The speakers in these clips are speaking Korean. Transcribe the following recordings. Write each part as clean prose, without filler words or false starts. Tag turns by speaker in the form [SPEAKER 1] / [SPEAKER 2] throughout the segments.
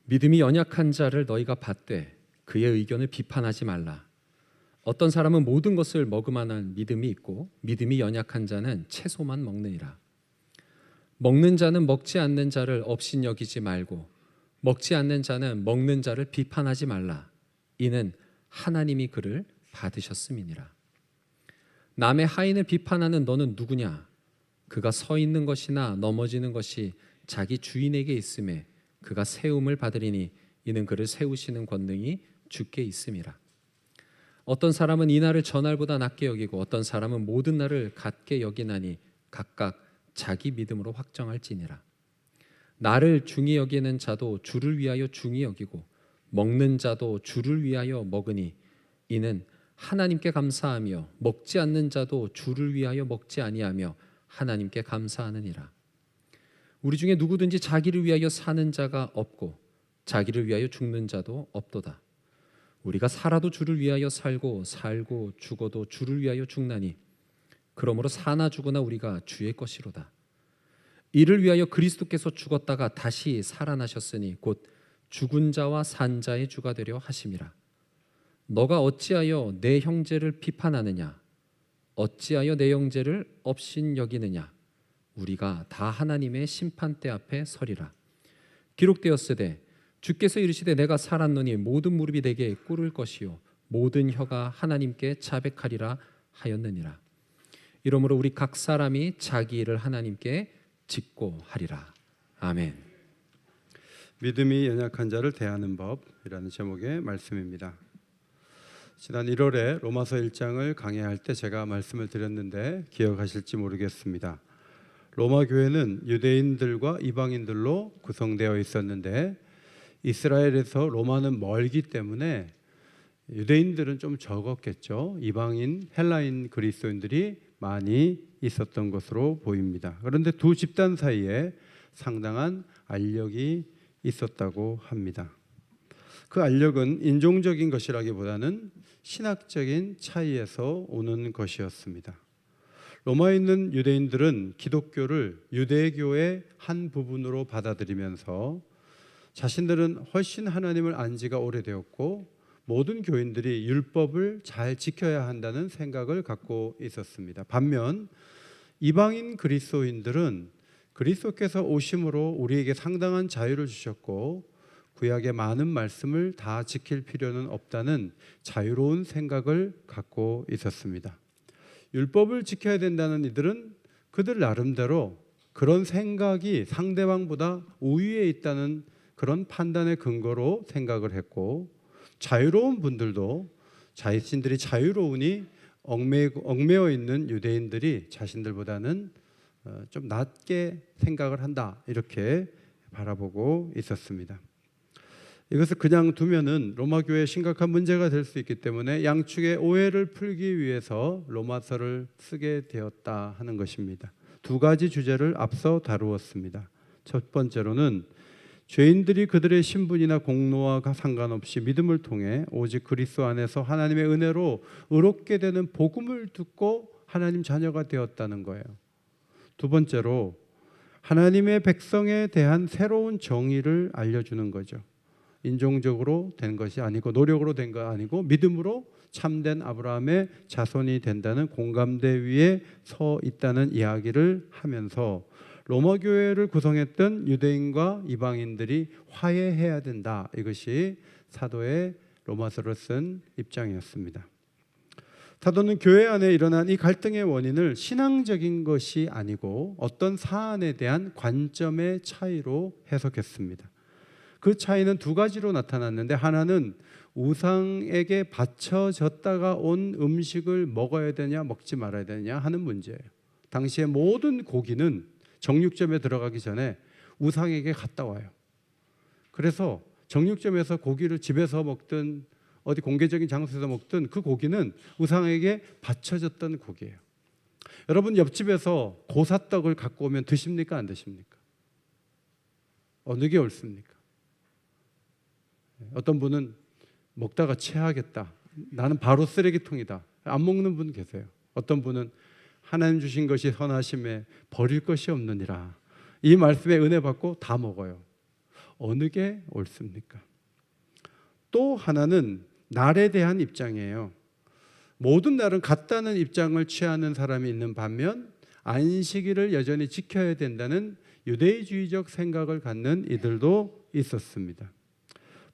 [SPEAKER 1] 믿음이 연약한 자를 너희가 받되 그의 의견을 비판하지 말라. 어떤 사람은 모든 것을 먹을만한 믿음이 있고 믿음이 연약한 자는 채소만 먹느니라. 먹는 자는 먹지 않는 자를 업신여기지 말고 먹지 않는 자는 먹는 자를 비판하지 말라. 이는 하나님이 그를 받으셨음이니라. 남의 하인을 비판하는 너는 누구냐? 그가 서 있는 것이나 넘어지는 것이 자기 주인에게 있음에 그가 세움을 받으리니 이는 그를 세우시는 권능이 주께 있음이라. 어떤 사람은 이 날을 저 날보다 낮게 여기고 어떤 사람은 모든 날을 같게 여기나니 각각 자기 믿음으로 확정할지니라. 나를 중히 여기는 자도 주를 위하여 중히 여기고 먹는 자도 주를 위하여 먹으니 이는 하나님께 감사하며 먹지 않는 자도 주를 위하여 먹지 아니하며 하나님께 감사하느니라. 우리 중에 누구든지 자기를 위하여 사는 자가 없고 자기를 위하여 죽는 자도 없도다. 우리가 살아도 주를 위하여 살고 죽어도 주를 위하여 죽나니 그러므로 사나 죽으나 우리가 주의 것이로다. 이를 위하여 그리스도께서 죽었다가 다시 살아나셨으니 곧 죽은 자와 산 자의 주가 되려 하심이라. 너가 어찌하여 내 형제를 비판하느냐? 어찌하여 내 형제를 업신 여기느냐? 우리가 다 하나님의 심판대 앞에 서리라. 기록되었으되 주께서 이르시되 내가 살았노니 모든 무릎이 내게 꿇을 것이요 모든 혀가 하나님께 자백하리라 하였느니라. 이러므로 우리 각 사람이 자기 일을 하나님께 짓고 하리라. 아멘.
[SPEAKER 2] 믿음이 연약한 자를 대하는 법이라는 제목의 말씀입니다. 지난 1월에 로마서 1장을 강해할 때 제가 말씀을 드렸는데 기억하실지 모르겠습니다. 로마 교회는 유대인들과 이방인들로 구성되어 있었는데 이스라엘에서 로마는 멀기 때문에 유대인들은 좀 적었겠죠. 이방인, 헬라인 그리스도인들이 많이 있었던 것으로 보입니다. 그런데 두 집단 사이에 상당한 알력이 있었다고 합니다. 그 알력은 인종적인 것이라기보다는 신학적인 차이에서 오는 것이었습니다. 로마에 있는 유대인들은 기독교를 유대교의 한 부분으로 받아들이면서 자신들은 훨씬 하나님을 안 지가 오래되었고 모든 교인들이 율법을 잘 지켜야 한다는 생각을 갖고 있었습니다. 반면 이방인 그리스도인들은 그리스도께서 오심으로 우리에게 상당한 자유를 주셨고 구약의 많은 말씀을 다 지킬 필요는 없다는 자유로운 생각을 갖고 있었습니다. 율법을 지켜야 된다는 이들은 그들 나름대로 그런 생각이 상대방보다 우위에 있다는 그런 판단의 근거로 생각을 했고, 자유로운 분들도 자신들이 자유로우니 얽매여 있는 유대인들이 자신들보다는 좀 낮게 생각을 한다, 이렇게 바라보고 있었습니다. 이것을 그냥 두면은 로마 교회에 심각한 문제가 될 수 있기 때문에 양측의 오해를 풀기 위해서 로마서를 쓰게 되었다 하는 것입니다. 두 가지 주제를 앞서 다루었습니다. 첫 번째로는 죄인들이 그들의 신분이나 공로와 상관없이 믿음을 통해 오직 그리스도 안에서 하나님의 은혜로 의롭게 되는 복음을 듣고 하나님 자녀가 되었다는 거예요. 두 번째로 하나님의 백성에 대한 새로운 정의를 알려주는 거죠. 인종적으로 된 것이 아니고 노력으로 된 거 아니고 믿음으로 참된 아브라함의 자손이 된다는 공감대 위에 서 있다는 이야기를 하면서 로마 교회를 구성했던 유대인과 이방인들이 화해해야 된다, 이것이 사도의 로마서를 쓴 입장이었습니다. 사도는 교회 안에 일어난 이 갈등의 원인을 신앙적인 것이 아니고 어떤 사안에 대한 관점의 차이로 해석했습니다. 그 차이는 두 가지로 나타났는데, 하나는 우상에게 바쳐졌다가 온 음식을 먹어야 되냐 먹지 말아야 되냐 하는 문제예요. 당시의 모든 고기는 정육점에 들어가기 전에 우상에게 갔다 와요. 그래서 정육점에서 고기를 집에서 먹든 어디 공개적인 장소에서 먹든 그 고기는 우상에게 바쳐졌던 고기예요. 여러분, 옆집에서 고사떡을 갖고 오면 드십니까, 안 드십니까? 어느 게 옳습니까? 어떤 분은 먹다가 체하겠다, 나는 바로 쓰레기통이다, 안 먹는 분 계세요. 어떤 분은 하나님 주신 것이 선하심에 버릴 것이 없느니라, 이 말씀에 은혜 받고 다 먹어요. 어느 게 옳습니까? 또 하나는 날에 대한 입장이에요. 모든 날은 같다는 입장을 취하는 사람이 있는 반면 안식일을 여전히 지켜야 된다는 유대주의적 생각을 갖는 이들도 있었습니다.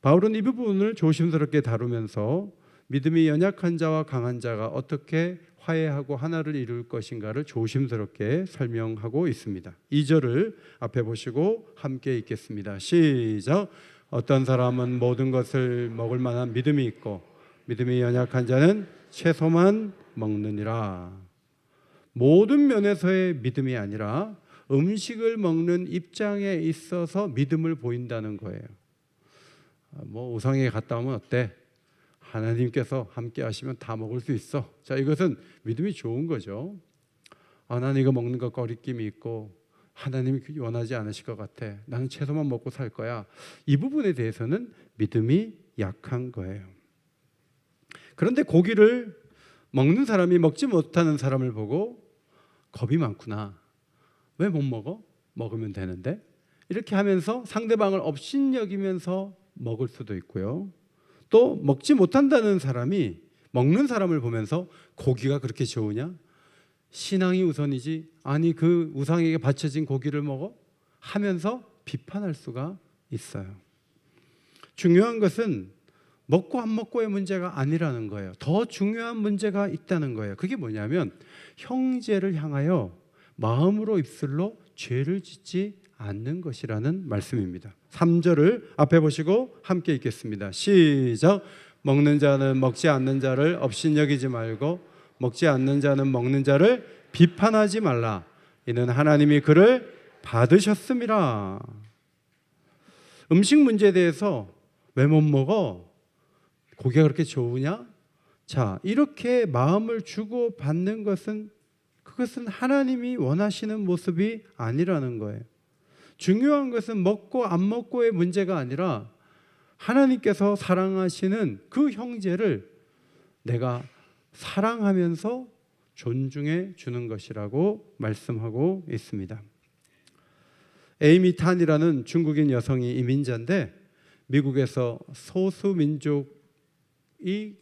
[SPEAKER 2] 바울은 이 부분을 조심스럽게 다루면서 믿음이 연약한 자와 강한 자가 어떻게 화해하고 하나를 이룰 것인가를 조심스럽게 설명하고 있습니다. 2절을 앞에 보시고 함께 읽겠습니다. 시작. 어떤 사람은 모든 것을 먹을 만한 믿음이 있고 믿음이 연약한 자는 채소만 먹느니라. 모든 면에서의 믿음이 아니라 음식을 먹는 입장에 있어서 믿음을 보인다는 거예요. 뭐 우상에 갔다 오면 어때? 하나님께서 함께 하시면 다 먹을 수 있어. 자, 이것은 믿음이 좋은 거죠. 나는 이거 먹는 거 거리낌이 있고 하나님이 원하지 않으실 것 같아. 나는 채소만 먹고 살 거야. 이 부분에 대해서는 믿음이 약한 거예요. 그런데 고기를 먹는 사람이 먹지 못하는 사람을 보고 겁이 많구나. 왜 못 먹어? 먹으면 되는데. 이렇게 하면서 상대방을 업신여기면서 먹을 수도 있고요. 또 먹지 못한다는 사람이 먹는 사람을 보면서 고기가 그렇게 좋으냐? 신앙이 우선이지. 아니 그 우상에게 바쳐진 고기를 먹어? 하면서 비판할 수가 있어요. 중요한 것은 먹고 안 먹고의 문제가 아니라는 거예요. 더 중요한 문제가 있다는 거예요. 그게 뭐냐면 형제를 향하여 마음으로 입술로 죄를 짓지 않는 것이라는 말씀입니다. 3절을 앞에 보시고 함께 읽겠습니다. 시작. 먹는 자는 먹지 않는 자를 업신여기지 말고 먹지 않는 자는 먹는 자를 비판하지 말라. 이는 하나님이 그를 받으셨음이라. 음식 문제에 대해서 왜 못 먹어? 고기가 그렇게 좋으냐? 자, 이렇게 마음을 주고 받는 것은 그것은 하나님이 원하시는 모습이 아니라는 거예요. 중요한 것은 먹고 안 먹고의 문제가 아니라 하나님께서 사랑하시는 그 형제를 내가 사랑하면서 존중해 주는 것이라고 말씀하고 있습니다. 에이미 탄이라는 중국인 여성이 이민자인데 미국에서 소수 민족이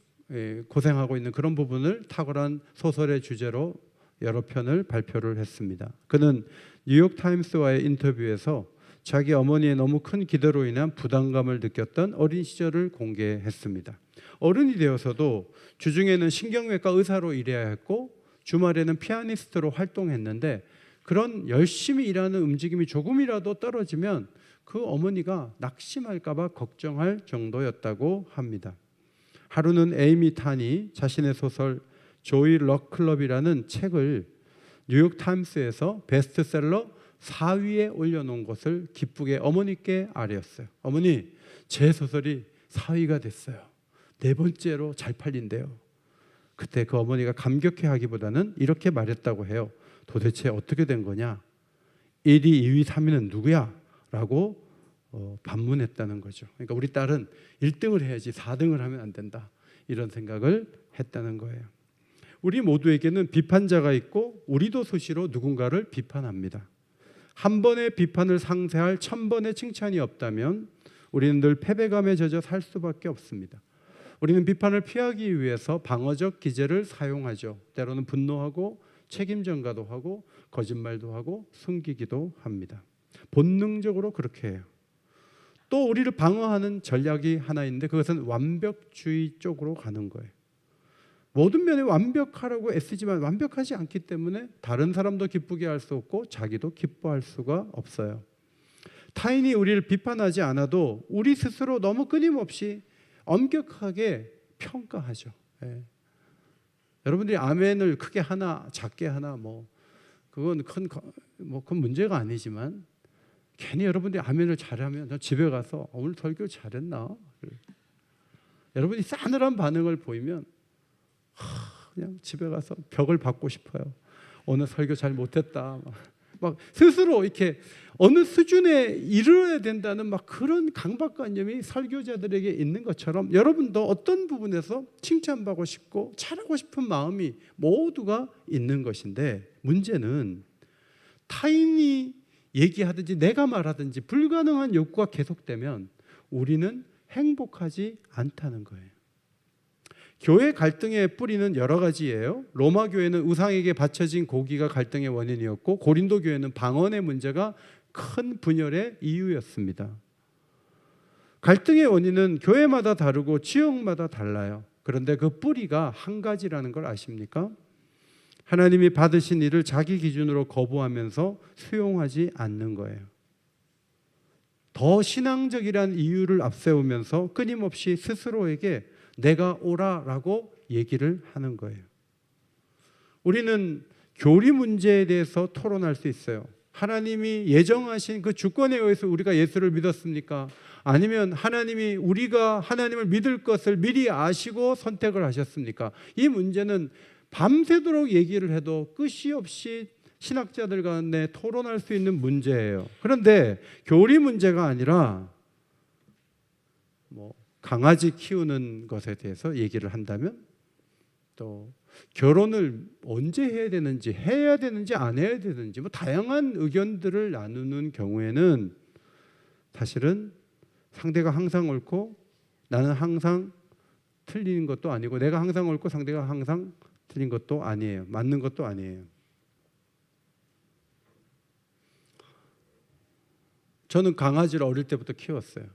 [SPEAKER 2] 고생하고 있는 그런 부분을 탁월한 소설의 주제로 여러 편을 발표를 했습니다. 그는 뉴욕타임스와의 인터뷰에서 자기 어머니의 너무 큰 기대로 인한 부담감을 느꼈던 어린 시절을 공개했습니다. 어른이 되어서도 주중에는 신경외과 의사로 일해야 했고 주말에는 피아니스트로 활동했는데 그런 열심히 일하는 움직임이 조금이라도 떨어지면 그 어머니가 낙심할까 봐 걱정할 정도였다고 합니다. 하루는 에이미 탄이 자신의 소설 조이 럭클럽이라는 책을 뉴욕타임스에서 베스트셀러 4위에 올려놓은 것을 기쁘게 어머니께 아뢰었어요. 어머니, 제 소설이 4위가 됐어요. 4번째로 잘 팔린대요. 그때 그 어머니가 감격해하기보다는 이렇게 말했다고 해요. 도대체 어떻게 된 거냐? 1위, 2위, 3위는 누구야? 라고 반문했다는 거죠. 그러니까 우리 딸은 1등을 해야지 4등을 하면 안 된다. 이런 생각을 했다는 거예요. 우리 모두에게는 비판자가 있고 우리도 수시로 누군가를 비판합니다. 한 번의 비판을 상쇄할 1000번의 칭찬이 없다면 우리는 늘 패배감에 젖어 살 수밖에 없습니다. 우리는 비판을 피하기 위해서 방어적 기제를 사용하죠. 때로는 분노하고 책임 전가도 하고 거짓말도 하고 숨기기도 합니다. 본능적으로 그렇게 해요. 또 우리를 방어하는 전략이 하나 있는데 그것은 완벽주의 쪽으로 가는 거예요. 모든 면에 완벽하라고 애쓰지만 완벽하지 않기 때문에 다른 사람도 기쁘게 할 수 없고 자기도 기뻐할 수가 없어요. 타인이 우리를 비판하지 않아도 우리 스스로 너무 끊임없이 엄격하게 평가하죠. 예. 여러분들이 아멘을 크게 하나 작게 하나 그건 큰 문제가 아니지만 괜히 여러분들이 아멘을 잘하면 집에 가서 오늘 설교 잘했나? 여러분이 싸늘한 반응을 보이면 그냥 집에 가서 벽을 받고 싶어요. 오늘 설교 잘 못했다. 막 스스로 이렇게 어느 수준에 이르러야 된다는 그런 강박관념이 설교자들에게 있는 것처럼 여러분도 어떤 부분에서 칭찬받고 싶고 잘하고 싶은 마음이 모두가 있는 것인데 문제는 타인이 얘기하든지 내가 말하든지 불가능한 욕구가 계속되면 우리는 행복하지 않다는 거예요. 교회 갈등의 뿌리는 여러 가지예요. 로마 교회는 우상에게 바쳐진 고기가 갈등의 원인이었고, 고린도 교회는 방언의 문제가 큰 분열의 이유였습니다. 갈등의 원인은 교회마다 다르고 지역마다 달라요. 그런데 그 뿌리가 한 가지라는 걸 아십니까? 하나님이 받으신 일을 자기 기준으로 거부하면서 수용하지 않는 거예요. 더 신앙적이란 이유를 앞세우면서 끊임없이 스스로에게 내가 옳아라고 얘기를 하는 거예요. 우리는 교리 문제에 대해서 토론할 수 있어요. 하나님이 예정하신 그 주권에 의해서 우리가 예수를 믿었습니까? 아니면 하나님이 우리가 하나님을 믿을 것을 미리 아시고 선택을 하셨습니까? 이 문제는 밤새도록 얘기를 해도 끝이 없이 신학자들 간에 토론할 수 있는 문제예요. 그런데 교리 문제가 아니라 강아지 키우는 것에 대해서 얘기를 한다면, 또 결혼을 언제 해야 되는지, 해야 되는지 안 해야 되는지 다양한 의견들을 나누는 경우에는 사실은 상대가 항상 옳고 나는 항상 틀린 것도 아니고, 내가 항상 옳고 상대가 항상 틀린 것도 아니에요. 맞는 것도 아니에요. 저는 강아지를 어릴 때부터 키웠어요.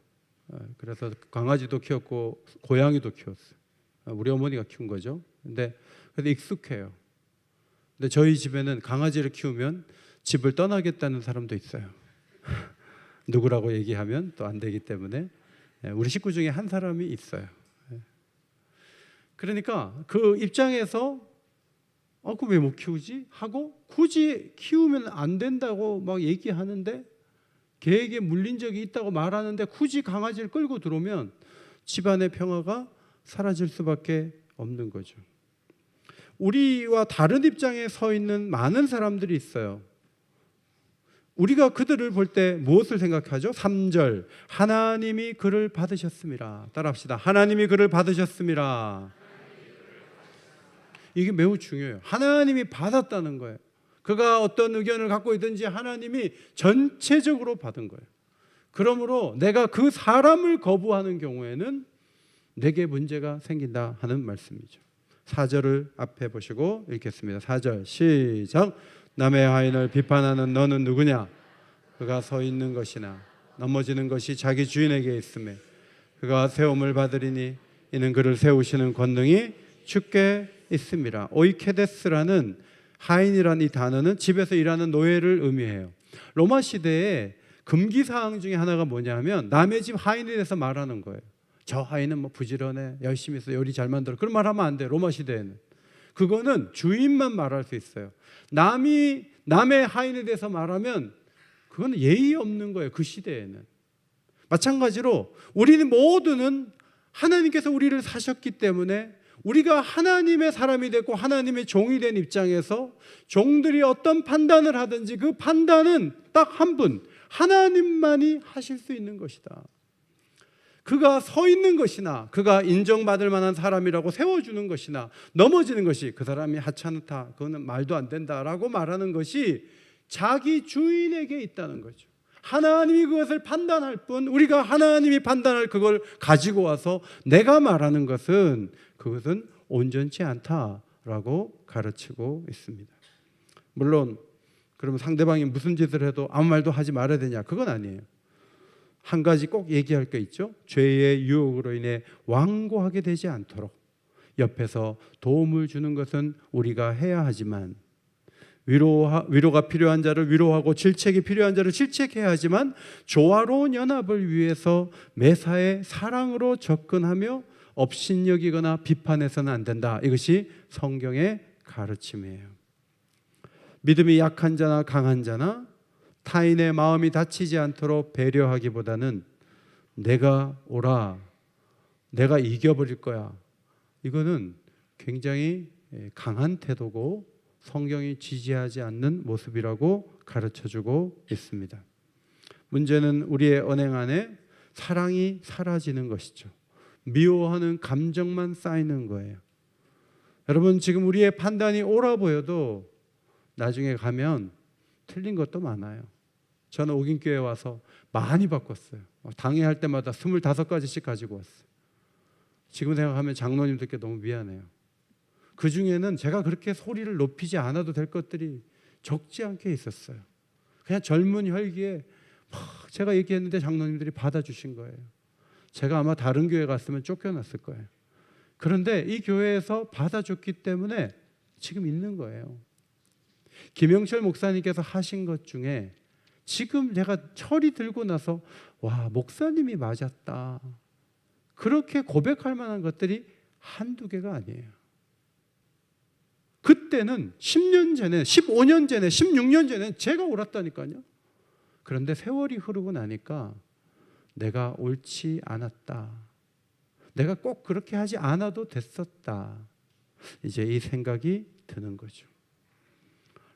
[SPEAKER 2] 그래서 강아지도 키웠고 고양이도 키웠어요. 우리 어머니가 키운 거죠. 근데 익숙해요. 근데 저희 집에는 강아지를 키우면 집을 떠나겠다는 사람도 있어요. 누구라고 얘기하면 또 안 되기 때문에 우리 식구 중에 한 사람이 있어요. 그러니까 그 입장에서 그거 왜 못 키우지? 하고 굳이 키우면 안 된다고 막 얘기하는데, 개에게 물린 적이 있다고 말하는데 굳이 강아지를 끌고 들어오면 집안의 평화가 사라질 수밖에 없는 거죠. 우리와 다른 입장에 서 있는 많은 사람들이 있어요. 우리가 그들을 볼 때 무엇을 생각하죠? 3절, 하나님이 그를 받으셨습니다. 따라합시다. 하나님이 그를 받으셨습니다. 이게 매우 중요해요. 하나님이 받았다는 거예요. 그가 어떤 의견을 갖고 있든지 하나님이 전체적으로 받은 거예요. 그러므로 내가 그 사람을 거부하는 경우에는 내게 문제가 생긴다 하는 말씀이죠. 4절을 앞에 보시고 읽겠습니다. 4절 시작. 남의 하인을 비판하는 너는 누구냐? 그가 서 있는 것이나 넘어지는 것이 자기 주인에게 있음에 그가 세움을 받으리니 이는 그를 세우시는 권능이 주께 있습니다. 오이케데스라는 하인이라는 이 단어는 집에서 일하는 노예를 의미해요. 로마 시대에 금기 사항 중에 하나가 뭐냐면 남의 집 하인에 대해서 말하는 거예요. 저 하인은 부지런해, 열심히 해서 요리 잘 만들어. 그런 말 하면 안 돼요. 로마 시대에는. 그거는 주인만 말할 수 있어요. 남의 하인에 대해서 말하면 그건 예의 없는 거예요. 그 시대에는. 마찬가지로 우리는 모두는 하나님께서 우리를 사셨기 때문에 우리가 하나님의 사람이 됐고 하나님의 종이 된 입장에서 종들이 어떤 판단을 하든지 그 판단은 딱 한 분, 하나님만이 하실 수 있는 것이다. 그가 서 있는 것이나 그가 인정받을 만한 사람이라고 세워주는 것이나 넘어지는 것이 그 사람이 하찮다, 그거는 말도 안 된다라고 말하는 것이 자기 주인에게 있다는 거죠. 하나님이 그것을 판단할 뿐, 우리가 하나님이 판단할 그걸 가지고 와서 내가 말하는 것은 그것은 온전치 않다라고 가르치고 있습니다. 물론 그러면 상대방이 무슨 짓을 해도 아무 말도 하지 말아야 되냐? 그건 아니에요. 한 가지 꼭 얘기할 게 있죠. 죄의 유혹으로 인해 완고하게 되지 않도록 옆에서 도움을 주는 것은 우리가 해야 하지만, 위로가 필요한 자를 위로하고 질책이 필요한 자를 질책해야 하지만 조화로운 연합을 위해서 매사에 사랑으로 접근하며 업신여기거나 비판해서는 안 된다. 이것이 성경의 가르침이에요. 믿음이 약한 자나 강한 자나 타인의 마음이 다치지 않도록 배려하기보다는 내가 옳아, 내가 이겨버릴 거야, 이거는 굉장히 강한 태도고 성경이 지지하지 않는 모습이라고 가르쳐주고 있습니다. 문제는 우리의 언행 안에 사랑이 사라지는 것이죠. 미워하는 감정만 쌓이는 거예요. 여러분, 지금 우리의 판단이 옳아 보여도 나중에 가면 틀린 것도 많아요. 저는 옥인교회 와서 많이 바꿨어요. 당회할 때마다 25가지씩 가지고 왔어요. 지금 생각하면 장로님들께 너무 미안해요. 그 중에는 제가 그렇게 소리를 높이지 않아도 될 것들이 적지 않게 있었어요. 그냥 젊은 혈기에 막 제가 얘기했는데 장로님들이 받아주신 거예요. 제가 아마 다른 교회 갔으면 쫓겨났을 거예요. 그런데 이 교회에서 받아줬기 때문에 지금 있는 거예요. 김영철 목사님께서 하신 것 중에 지금 제가 철이 들고 나서 와, 목사님이 맞았다, 그렇게 고백할 만한 것들이 한두 개가 아니에요. 그때는 10년 전에, 15년 전에, 16년 전에 제가 옳았다니까요. 그런데 세월이 흐르고 나니까 내가 옳지 않았다, 내가 꼭 그렇게 하지 않아도 됐었다, 이제 이 생각이 드는 거죠.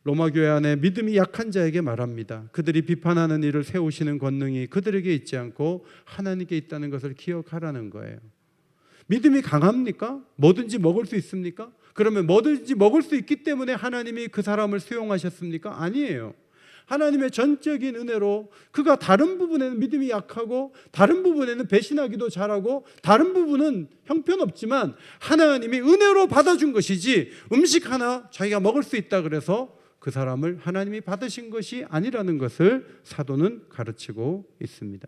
[SPEAKER 2] 로마 교회 안에 믿음이 약한 자에게 말합니다. 그들이 비판하는 일을 세우시는 권능이 그들에게 있지 않고 하나님께 있다는 것을 기억하라는 거예요. 믿음이 강합니까? 뭐든지 먹을 수 있습니까? 그러면 뭐든지 먹을 수 있기 때문에 하나님이 그 사람을 수용하셨습니까? 아니에요. 하나님의 전적인 은혜로 그가 다른 부분에는 믿음이 약하고 다른 부분에는 배신하기도 잘하고 다른 부분은 형편없지만 하나님이 은혜로 받아준 것이지, 음식 하나 자기가 먹을 수 있다 그래서 그 사람을 하나님이 받으신 것이 아니라는 것을 사도는 가르치고 있습니다.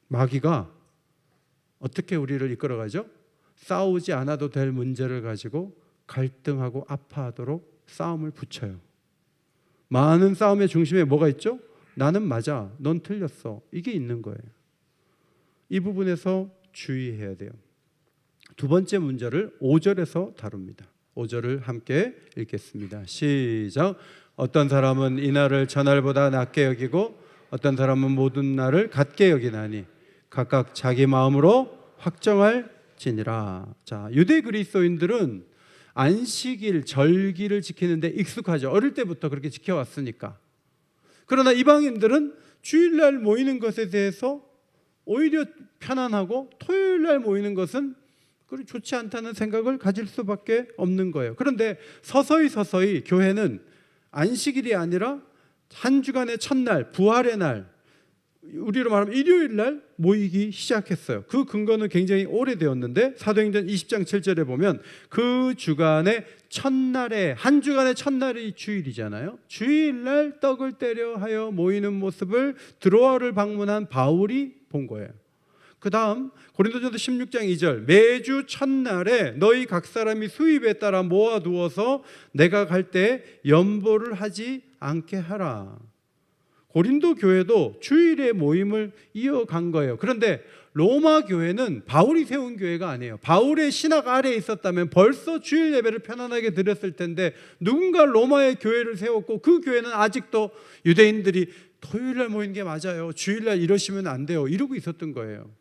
[SPEAKER 2] 마귀가 어떻게 우리를 이끌어가죠? 싸우지 않아도 될 문제를 가지고 갈등하고 아파하도록 싸움을 붙여요. 많은 싸움의 중심에 뭐가 있죠? 나는 맞아, 넌 틀렸어, 이게 있는 거예요. 이 부분에서 주의해야 돼요. 두 번째 문제를 5절에서 다룹니다. 5절을 함께 읽겠습니다. 시작. 어떤 사람은 이날을 전날보다 낮게 여기고 어떤 사람은 모든 날을 같게 여기나니 각각 자기 마음으로 확정할지니라. 자, 유대 그리스도인들은 안식일, 절기를 지키는데 익숙하죠. 어릴 때부터 그렇게 지켜왔으니까. 그러나 이방인들은 주일날 모이는 것에 대해서 오히려 편안하고 토요일날 모이는 것은 그리 좋지 않다는 생각을 가질 수밖에 없는 거예요. 그런데 서서히 교회는 안식일이 아니라 한 주간의 첫날, 부활의 날, 우리로 말하면 일요일 날 모이기 시작했어요. 그 근거는 굉장히 오래되었는데 사도행전 20장 7절에 보면 그 주간의 첫날에, 한 주간의 첫날이 주일이잖아요. 주일 날 떡을 때려 하여 모이는 모습을 드로아를 방문한 바울이 본 거예요. 그 다음 고린도전서 16장 2절, 매주 첫날에 너희 각 사람이 수입에 따라 모아두어서 내가 갈 때 연보를 하지 않게 하라. 고린도 교회도 주일에 모임을 이어간 거예요. 그런데 로마 교회는 바울이 세운 교회가 아니에요. 바울의 신학 아래에 있었다면 벌써 주일 예배를 편안하게 드렸을 텐데 누군가 로마의 교회를 세웠고 그 교회는 아직도 유대인들이 토요일날 모이는 게 맞아요, 주일날 이러시면 안 돼요, 이러고 있었던 거예요.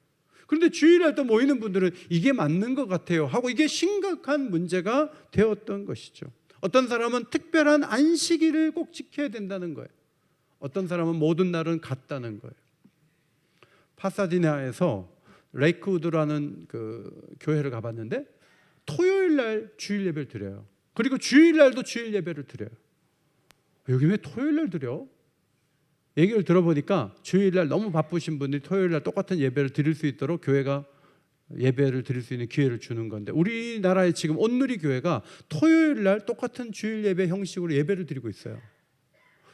[SPEAKER 2] 그런데 주일날 또 모이는 분들은 이게 맞는 것 같아요 하고 이게 심각한 문제가 되었던 것이죠. 어떤 사람은 특별한 안식일을 꼭 지켜야 된다는 거예요. 어떤 사람은 모든 날은 같다는 거예요. 파사디나에서 레이크우드라는 그 교회를 가봤는데 토요일날 주일 예배를 드려요. 그리고 주일날도 주일 예배를 드려요. 여기 왜 토요일날 드려? 얘기를 들어보니까 주일날 너무 바쁘신 분들이 토요일날 똑같은 예배를 드릴 수 있도록 교회가 예배를 드릴 수 있는 기회를 주는 건데, 우리나라에 지금 온누리 교회가 토요일날 똑같은 주일 예배 형식으로 예배를 드리고 있어요.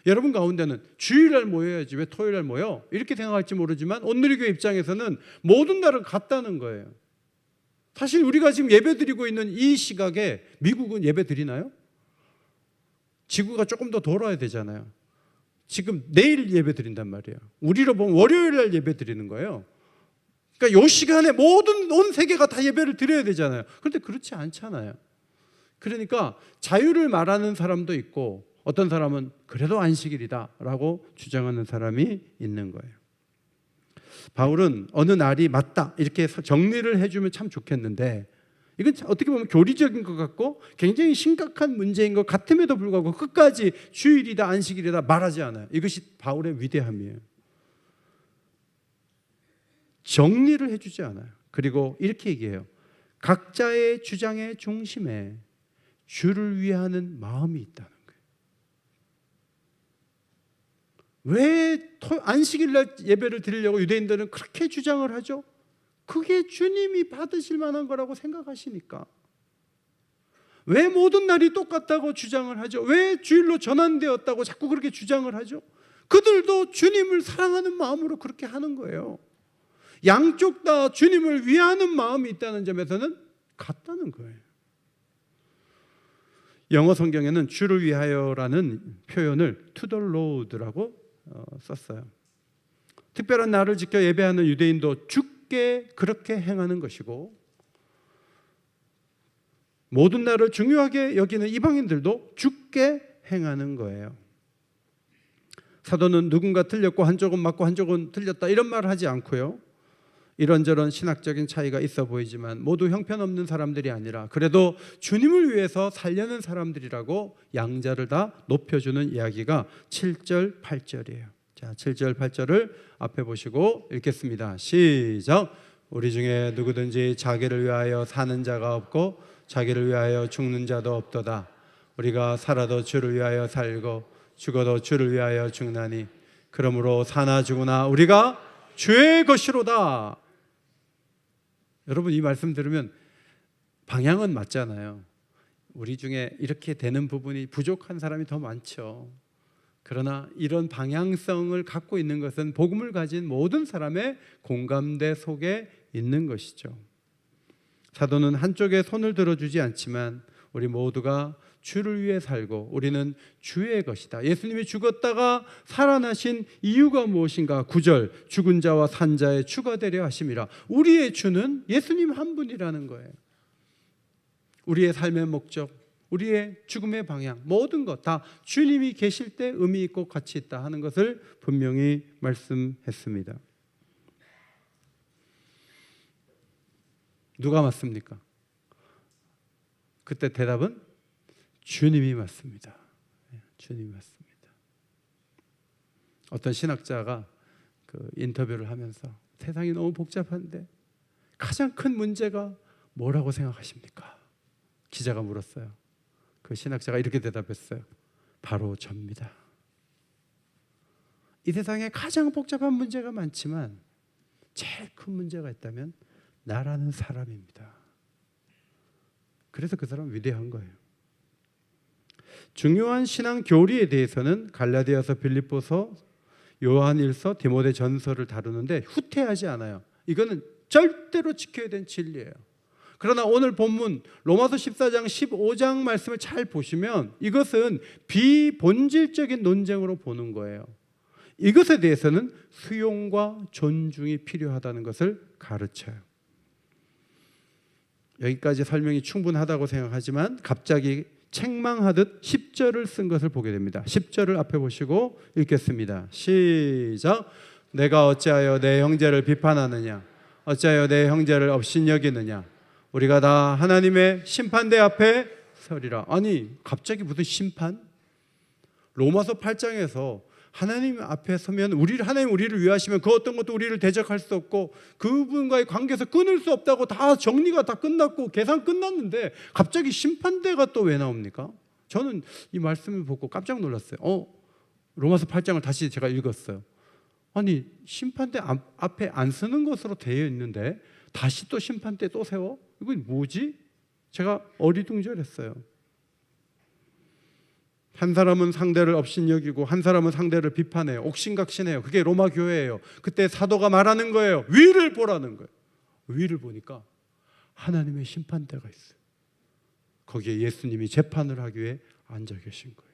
[SPEAKER 2] 여러분 가운데는 주일날 모여야지 왜 토요일날 모여? 이렇게 생각할지 모르지만 온누리 교회 입장에서는 모든 날은 같다는 거예요. 사실 우리가 지금 예배 드리고 있는 이 시각에 미국은 예배 드리나요? 지구가 조금 더 돌아야 되잖아요. 지금 내일 예배 드린단 말이에요. 우리로 보면 월요일 날 예배 드리는 거예요. 그러니까 이 시간에 온 세계가 다 예배를 드려야 되잖아요. 그런데 그렇지 않잖아요. 그러니까 자유를 말하는 사람도 있고 어떤 사람은 그래도 안식일이다라고 주장하는 사람이 있는 거예요. 바울은 어느 날이 맞다 이렇게 정리를 해주면 참 좋겠는데 이건 어떻게 보면 교리적인 것 같고 굉장히 심각한 문제인 것 같음에도 불구하고 끝까지 주일이다 안식일이다 말하지 않아요. 이것이 바울의 위대함이에요. 정리를 해주지 않아요. 그리고 이렇게 얘기해요. 각자의 주장의 중심에 주를 위하는 마음이 있다는 거예요. 왜 안식일 날 예배를 드리려고 유대인들은 그렇게 주장을 하죠? 그게 주님이 받으실 만한 거라고 생각하시니까. 왜 모든 날이 똑같다고 주장을 하죠? 왜 주일로 전환되었다고 자꾸 그렇게 주장을 하죠? 그들도 주님을 사랑하는 마음으로 그렇게 하는 거예요. 양쪽 다 주님을 위하는 마음이 있다는 점에서는 같다는 거예요. 영어 성경에는 주를 위하여라는 표현을 to the Lord라고 썼어요. 특별한 날을 지켜 예배하는 유대인도 주께 그렇게 행하는 것이고, 모든 날을 중요하게 여기는 이방인들도 주께 행하는 거예요. 사도는 누군가 틀렸고 한쪽은 맞고 한쪽은 틀렸다 이런 말을 하지 않고요, 이런저런 신학적인 차이가 있어 보이지만 모두 형편없는 사람들이 아니라 그래도 주님을 위해서 살려는 사람들이라고 양자를 다 높여주는 이야기가 7절 8절이에요. 자, 7절 8절을 앞에 보시고 읽겠습니다. 시작. 우리 중에 누구든지 자기를 위하여 사는 자가 없고 자기를 위하여 죽는 자도 없도다. 우리가 살아도 주를 위하여 살고 죽어도 주를 위하여 죽나니 그러므로 사나 죽으나 우리가 주의 것이로다. 여러분, 이 말씀 들으면 방향은 맞잖아요. 우리 중에 이렇게 되는 부분이 부족한 사람이 더 많죠. 그러나 이런 방향성을 갖고 있는 것은 복음을 가진 모든 사람의 공감대 속에 있는 것이죠. 사도는 한쪽에 손을 들어주지 않지만 우리 모두가 주를 위해 살고 우리는 주의 것이다. 예수님이 죽었다가 살아나신 이유가 무엇인가? 9절, 죽은 자와 산 자의 주가 되려 하심이라. 우리의 주는 예수님 한 분이라는 거예요. 우리의 삶의 목적, 우리의 죽음의 방향, 모든 것 다 주님이 계실 때 의미 있고 가치 있다 하는 것을 분명히 말씀했습니다. 누가 맞습니까? 그때 대답은 주님이 맞습니다. 주님이 맞습니다. 어떤 신학자가 그 인터뷰를 하면서 세상이 너무 복잡한데 가장 큰 문제가 뭐라고 생각하십니까? 기자가 물었어요. 그 신학자가 이렇게 대답했어요. 바로 접니다. 이 세상에 가장 복잡한 문제가 많지만 제일 큰 문제가 있다면 나라는 사람입니다. 그래서 그 사람은 위대한 거예요. 중요한 신앙 교리에 대해서는 갈라디아서, 빌립보서, 요한일서, 디모데전서를 다루는데 후퇴하지 않아요. 이거는 절대로 지켜야 되는 진리예요. 그러나 오늘 본문 로마서 14장 15장 말씀을 잘 보시면 이것은 비본질적인 논쟁으로 보는 거예요. 이것에 대해서는 수용과 존중이 필요하다는 것을 가르쳐요. 여기까지 설명이 충분하다고 생각하지만 갑자기 책망하듯 10절을 쓴 것을 보게 됩니다. 10절을 앞에 보시고 읽겠습니다. 시작. 내가 어찌하여 내 형제를 비판하느냐? 어찌하여 내 형제를 업신여기느냐? 우리가 다 하나님의 심판대 앞에 서리라. 아니, 갑자기 무슨 심판? 로마서 8장에서 하나님 앞에 서면 하나님 우리를 위하시면 그 어떤 것도 우리를 대적할 수 없고 그분과의 관계에서 끊을 수 없다고 다 정리가 다 끝났고 계산 끝났는데 갑자기 심판대가 또 왜 나옵니까? 저는 이 말씀을 보고 깜짝 놀랐어요. 로마서 8장을 다시 제가 읽었어요. 아니, 심판대 앞에 안 쓰는 것으로 되어 있는데 다시 또 심판대 또 세워? 이건 뭐지? 제가 어리둥절했어요. 한 사람은 상대를 업신여기고 한 사람은 상대를 비판해요. 옥신각신해요. 그게 로마 교회예요. 그때 사도가 말하는 거예요. 위를 보라는 거예요. 위를 보니까 하나님의 심판대가 있어요. 거기에 예수님이 재판을 하기 위해 앉아 계신 거예요.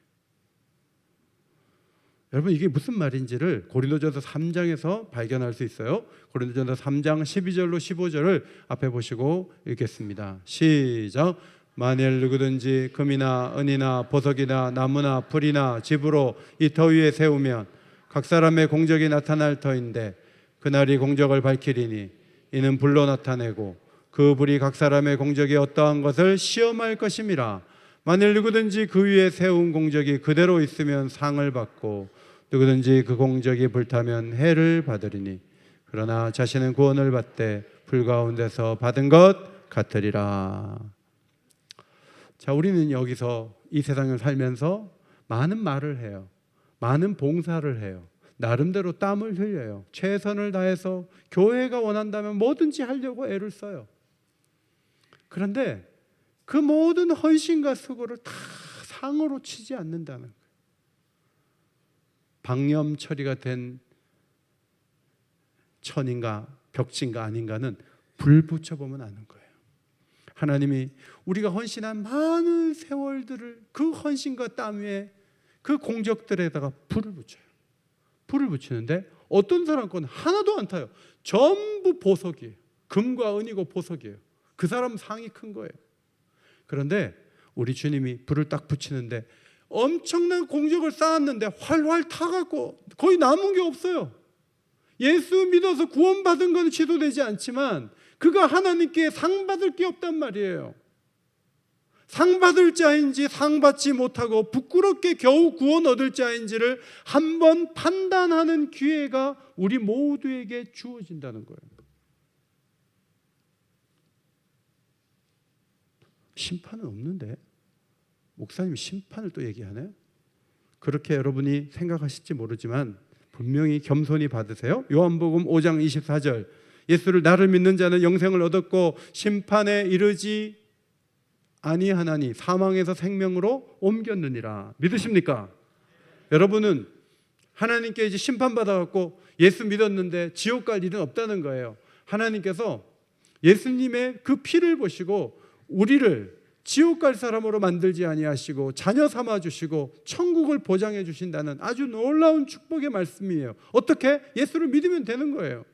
[SPEAKER 2] 여러분, 이게 무슨 말인지를 고린도전서 3장에서 발견할 수 있어요. 고린도전서 3장 12절로 15절을 앞에 보시고 읽겠습니다. 시작. 만일 누구든지 금이나 은이나 보석이나 나무나 풀이나 집으로 이 터 위에 세우면 각 사람의 공적이 나타날 터인데 그날이 공적을 밝히리니 이는 불로 나타내고 그 불이 각 사람의 공적이 어떠한 것을 시험할 것임이라. 만일 누구든지 그 위에 세운 공적이 그대로 있으면 상을 받고 누구든지 그 공적이 불타면 해를 받으리니 그러나 자신은 구원을 받되 불 가운데서 받은 것 같으리라. 자, 우리는 여기서 이 세상을 살면서 많은 말을 해요. 많은 봉사를 해요. 나름대로 땀을 흘려요. 최선을 다해서 교회가 원한다면 뭐든지 하려고 애를 써요. 그런데 그 모든 헌신과 수고를 다 상으로 치지 않는다는 거예요. 방염 처리가 된 천인가 벽진가 아닌가는 불 붙여보면 아는 거예요. 하나님이 우리가 헌신한 많은 세월들을 그 헌신과 땀 위에 그 공적들에다가 불을 붙여요. 불을 붙이는데 어떤 사람 건 하나도 안 타요. 전부 보석이에요. 금과 은이고 보석이에요. 그 사람 상이 큰 거예요. 그런데 우리 주님이 불을 딱 붙이는데 엄청난 공적을 쌓았는데 활활 타갖고 거의 남은 게 없어요. 예수 믿어서 구원받은 건 취소되지 않지만 그가 하나님께 상 받을 게 없단 말이에요. 상 받을 자인지 상 받지 못하고 부끄럽게 겨우 구원 얻을 자인지를 한번 판단하는 기회가 우리 모두에게 주어진다는 거예요. 심판은 없는데 목사님이 심판을 또 얘기하네요. 그렇게 여러분이 생각하실지 모르지만 분명히 겸손히 받으세요. 요한복음 5장 24절 예수를 나를 믿는 자는 영생을 얻었고 심판에 이르지 아니하나니 사망에서 생명으로 옮겼느니라. 믿으십니까? 여러분은 하나님께 이제 심판받아갖고 예수 믿었는데 지옥 갈 일은 없다는 거예요. 하나님께서 예수님의 그 피를 보시고 우리를 지옥 갈 사람으로 만들지 아니하시고 자녀 삼아 주시고 천국을 보장해 주신다는 아주 놀라운 축복의 말씀이에요. 어떻게? 예수를 믿으면 되는 거예요.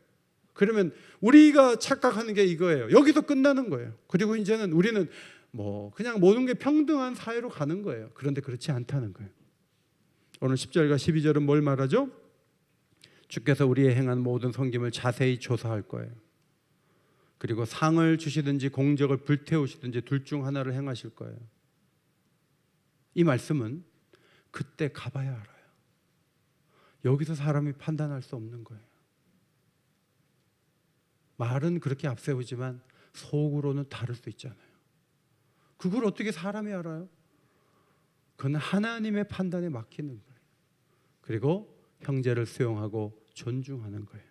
[SPEAKER 2] 그러면 우리가 착각하는 게 이거예요. 여기서 끝나는 거예요. 그리고 이제는 우리는 그냥 모든 게 평등한 사회로 가는 거예요. 그런데 그렇지 않다는 거예요. 오늘 10절과 12절은 뭘 말하죠? 주께서 우리의 행한 모든 섬김을 자세히 조사할 거예요. 그리고 상을 주시든지 공적을 불태우시든지 둘 중 하나를 행하실 거예요. 이 말씀은 그때 가봐야 알아요. 여기서 사람이 판단할 수 없는 거예요. 말은 그렇게 앞세우지만 속으로는 다를 수 있잖아요. 그걸 어떻게 사람이 알아요? 그건 하나님의 판단에 맡기는 거예요. 그리고 형제를 수용하고 존중하는 거예요.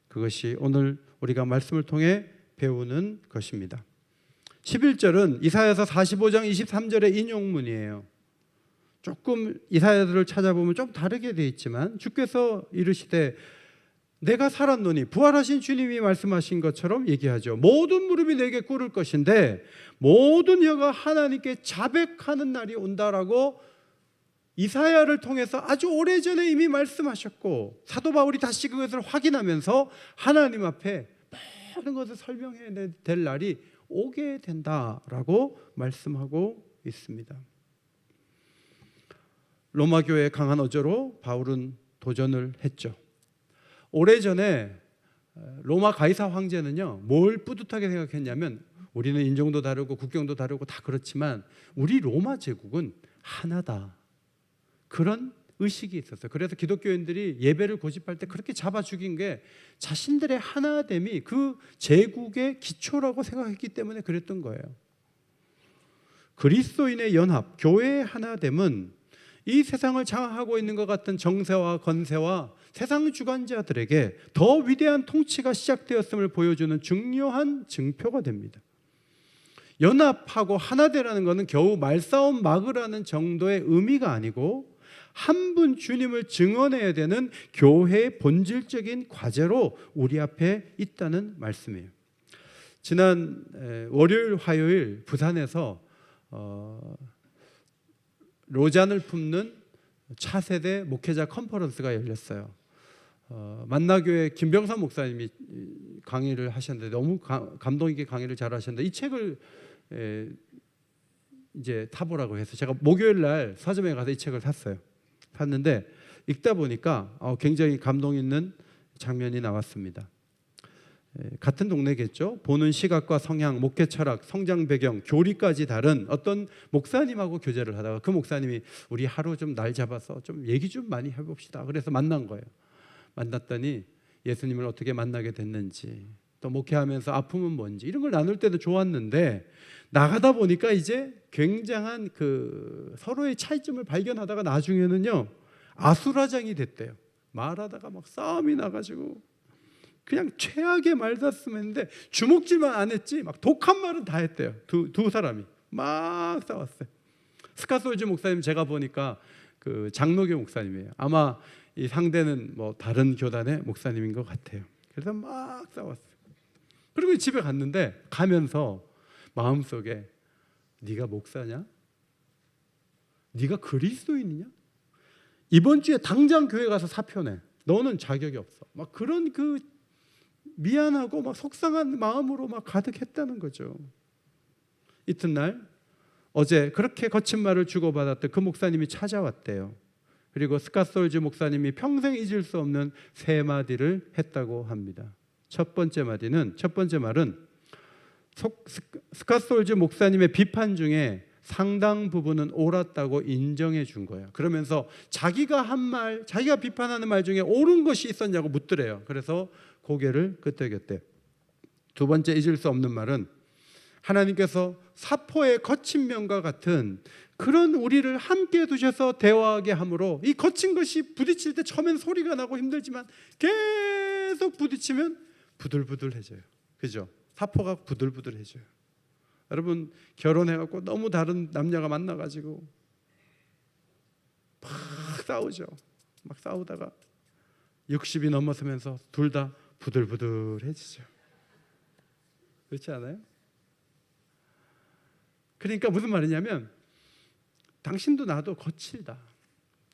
[SPEAKER 2] 그것이 오늘 우리가 말씀을 통해 배우는 것입니다. 11절은 이사야서 45장 23절의 인용문이에요. 조금 이사야들을 찾아보면 좀 다르게 되어 있지만 주께서 이르시되 내가 살았노니 부활하신 주님이 말씀하신 것처럼 얘기하죠. 모든 무릎이 내게 꿇을 것인데 모든 혀가 하나님께 자백하는 날이 온다라고 이사야를 통해서 아주 오래전에 이미 말씀하셨고 사도 바울이 다시 그것을 확인하면서 하나님 앞에 모든 것을 설명해야 될 날이 오게 된다라고 말씀하고 있습니다. 로마 교회의 강한 어조로 바울은 도전을 했죠. 오래전에 로마 가이사 황제는요, 뭘 뿌듯하게 생각했냐면 우리는 인종도 다르고 국경도 다르고 다 그렇지만 우리 로마 제국은 하나다. 그런 의식이 있었어요. 그래서 기독교인들이 예배를 고집할 때 그렇게 잡아 죽인 게 자신들의 하나됨이 그 제국의 기초라고 생각했기 때문에 그랬던 거예요. 그리스도인의 연합, 교회의 하나됨은 이 세상을 장악하고 있는 것 같은 정세와 건세와 세상 주관자들에게 더 위대한 통치가 시작되었음을 보여주는 중요한 증표가 됩니다. 연합하고 하나되라는 것은 겨우 말싸움 막으라는 정도의 의미가 아니고 한 분 주님을 증언해야 되는 교회의 본질적인 과제로 우리 앞에 있다는 말씀이에요. 지난 월요일, 화요일 부산에서 로잔을 품는 차세대 목회자 컨퍼런스가 열렸어요. 만나교회 김병삼 목사님이 강의를 하셨는데 너무 감동 있게 강의를 잘 하셨는데 이 책을 이제 타보라고 해서 제가 목요일 날 서점에 가서 이 책을 샀는데 읽다 보니까 굉장히 감동 있는 장면이 나왔습니다. 같은 동네겠죠. 보는 시각과 성향, 목회 철학, 성장 배경, 교리까지 다른 어떤 목사님하고 교제를 하다가 그 목사님이 우리 하루 좀 날 잡아서 좀 얘기 좀 많이 해봅시다. 그래서 만난 거예요. 만났더니 예수님을 어떻게 만나게 됐는지, 또 목회하면서 아픔은 뭔지 이런 걸 나눌 때도 좋았는데 나가다 보니까 이제 굉장한 그 서로의 차이점을 발견하다가 나중에는요 아수라장이 됐대요. 말하다가 막 싸움이 나가지고 그냥 최악의 말다툼 했는데 주먹질만 안 했지 막 독한 말은 다 했대요. 두 사람이 막 싸웠어요. 스카솔즈 목사님 제가 보니까 그 장로교 목사님이에요. 아마 이 상대는 뭐 다른 교단의 목사님인 것 같아요. 그래서 막 싸웠어요. 그리고 집에 갔는데 가면서 마음속에 네가 목사냐? 네가 그리스도인이냐? 이번 주에 당장 교회 가서 사표내. 너는 자격이 없어. 막 그런 그 미안하고 막 속상한 마음으로 막 가득했다는 거죠. 이튿날 어제 그렇게 거친 말을 주고받았던 그 목사님이 찾아왔대요. 그리고 스카솔즈 목사님이 평생 잊을 수 없는 세 마디를 했다고 합니다. 첫 번째 말은 스카솔즈 목사님의 비판 중에 상당 부분은 옳았다고 인정해 준 거예요. 그러면서 자기가 한 말, 자기가 비판하는 말 중에 옳은 것이 있었냐고 묻더래요. 그래서 고개를 끄덕였대요. 두 번째 잊을 수 없는 말은 하나님께서 사포의 거친 면과 같은 그런 우리를 함께 두셔서 대화하게 함으로 이 거친 것이 부딪힐 때 처음엔 소리가 나고 힘들지만 계속 부딪히면 부들부들해져요. 그죠? 사포가 부들부들해져요. 여러분 결혼해갖고 너무 다른 남녀가 만나가지고 막 싸우죠. 막 싸우다가 60이 넘어서면서 둘 다 부들부들해지죠. 그렇지 않아요? 그러니까 무슨 말이냐면 당신도 나도 거칠다.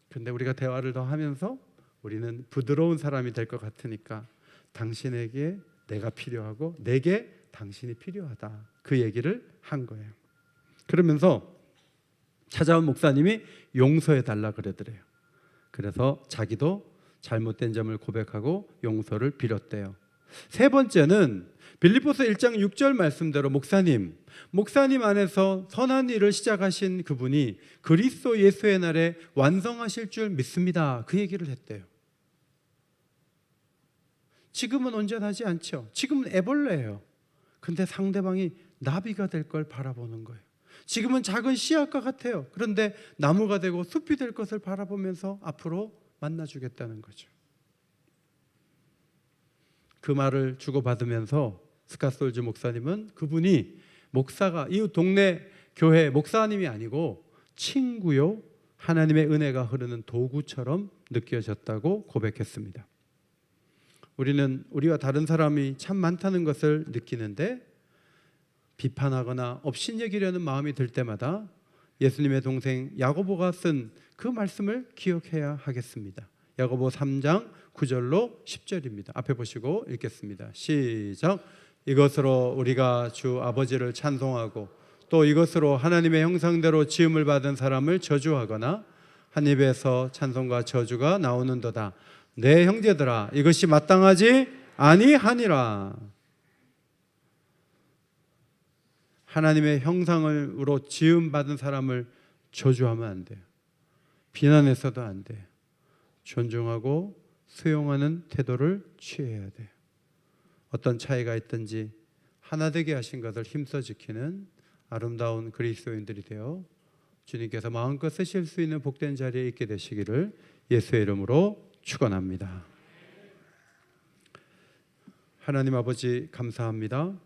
[SPEAKER 2] 근데 우리가 대화를 더 하면서 우리는 부드러운 사람이 될 것 같으니까 당신에게 내가 필요하고 내게 당신이 필요하다. 그 얘기를 한 거예요. 그러면서 찾아온 목사님이 용서해 달라 그러더래요. 그래서 자기도 잘못된 점을 고백하고 용서를 빌었대요. 세 번째는 빌립보서 1장 6절 말씀대로 목사님 안에서 선한 일을 시작하신 그분이 그리스도 예수의 날에 완성하실 줄 믿습니다. 그 얘기를 했대요. 지금은 온전하지 않죠. 지금은 애벌레예요. 근데 상대방이 나비가 될 걸 바라보는 거예요. 지금은 작은 씨앗과 같아요. 그런데 나무가 되고 숲이 될 것을 바라보면서 앞으로 만나주겠다는 거죠. 그 말을 주고받으면서 스카솔즈 목사님은 그분이 목사가 이웃 동네 교회 목사님이 아니고 친구요 하나님의 은혜가 흐르는 도구처럼 느껴졌다고 고백했습니다. 우리는 우리와 다른 사람이 참 많다는 것을 느끼는데 비판하거나 업신여기려는 마음이 들 때마다 예수님의 동생 야고보가 쓴 그 말씀을 기억해야 하겠습니다. 야고보 3장 9절로 10절입니다. 앞에 보시고 읽겠습니다. 시작. 이것으로 우리가 주 아버지를 찬송하고 또 이것으로 하나님의 형상대로 지음을 받은 사람을 저주하거나 한 입에서 찬송과 저주가 나오는도다. 내 형제들아 이것이 마땅하지 아니하니라. 하나님의 형상으로 지음 받은 사람을 저주하면 안 돼요. 비난해서도 안 돼요. 존중하고 수용하는 태도를 취해야 돼요. 어떤 차이가 있든지 하나 되게 하신 것을 힘써 지키는 아름다운 그리스도인들이 되어 주님께서 마음껏 쓰실 수 있는 복된 자리에 있게 되시기를 예수의 이름으로 축원합니다. 하나님 아버지 감사합니다.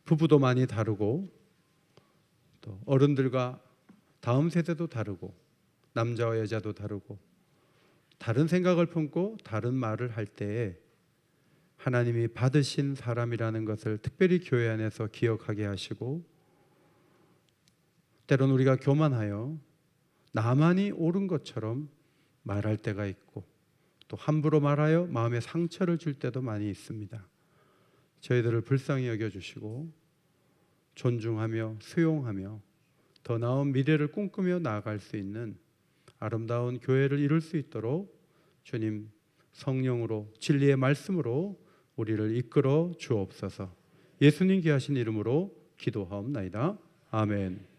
[SPEAKER 2] 부부도 많이 다르고 또 어른들과 다음 세대도 다르고 남자와 여자도 다르고 다른 생각을 품고 다른 말을 할 때에 하나님이 받으신 사람이라는 것을 특별히 교회 안에서 기억하게 하시고 때론 우리가 교만하여 나만이 옳은 것처럼 말할 때가 있고 또 함부로 말하여 마음에 상처를 줄 때도 많이 있습니다. 저희들을 불쌍히 여겨주시고 존중하며 수용하며 더 나은 미래를 꿈꾸며 나아갈 수 있는 아름다운 교회를 이룰 수 있도록 주님 성령으로 진리의 말씀으로 우리를 이끌어 주옵소서. 예수님 귀하신 이름으로 기도하옵나이다. 아멘.